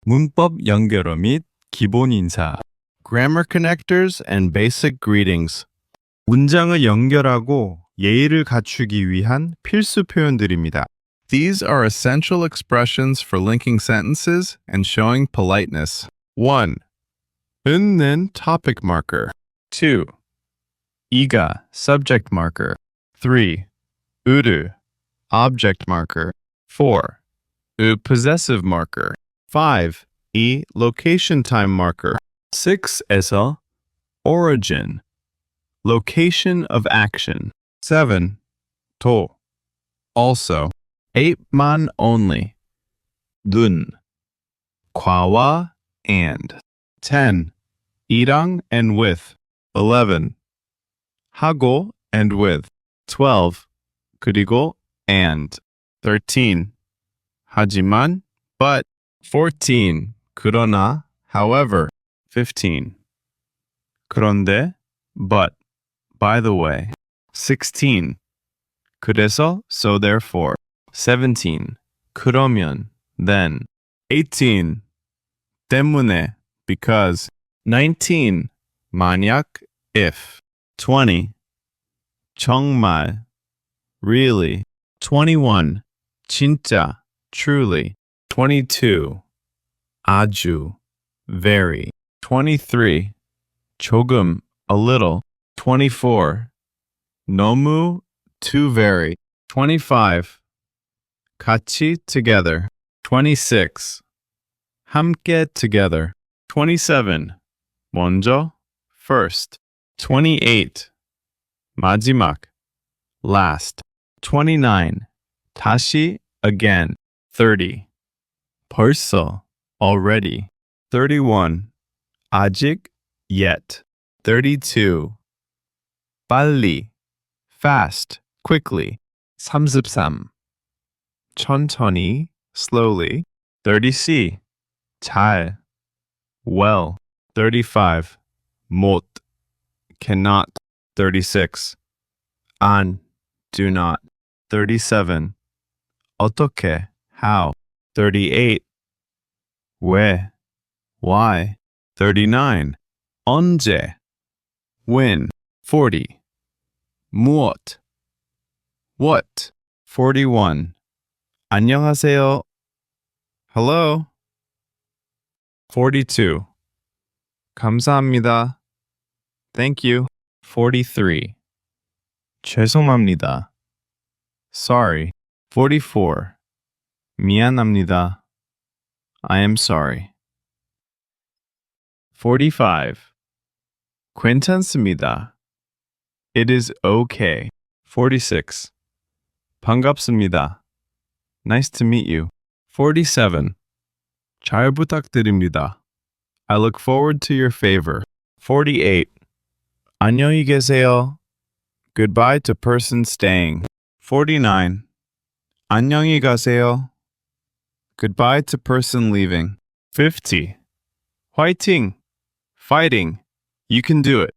문법 연결어 및 기본 인사. Grammar connectors and basic greetings. 문장을 연결하고 예의를 갖추기 위한 필수 표현들입니다. These are essential expressions for linking sentences and showing politeness. 1. 은는 topic marker. 2. 이가 subject marker. 3. 으르 object marker. 4. possessive marker. 5. 이 location time marker. 6에서 origin, location of action. 7. 도 also. 8만 only. 눈 과와 and. 10. 이랑 and with. 11. 하고 and with. 12. 그리고 and. 13. 하지만 but. 14. 그러나 however. 15. 그런데 but. By the way. 16. 그래서 so therefore. 17. 그러면 then. 18. 때문에 because. 19. 만약 if. 20. 정말 really. 21. 진짜 truly. 22. 아주 very. 23. 조금 a little. 24. 너무 too very. 25. 같이 together. 26. 함께 together. 27. 먼저 first. 28. 마지막 last. 29. 다시 again. 30. 벌써 already. 31. 아직 yet. 32. 빨리 fast quickly. 33. 천천히 slowly. 30C. 잘 well. 35. 못 cannot. 36. 안 do not. 37. 어떻게 how. 38. 왜 why. 39. 언제 when. 40. 무엇 what. 41. 안녕하세요 hello. 42. 감사합니다 thank you. 43. 죄송합니다 sorry. 44. 미안합니다 I am sorry. 45. 괜찮습니다 It is okay. 46. 반갑습니다 Nice to meet you. 47. 잘 부탁드립니다 I look forward to your favor. 48. 안녕히 계세요 Goodbye to person staying. 49. 안녕히 가세요 Goodbye to person leaving. 50. 화이팅! Fighting. You can do it.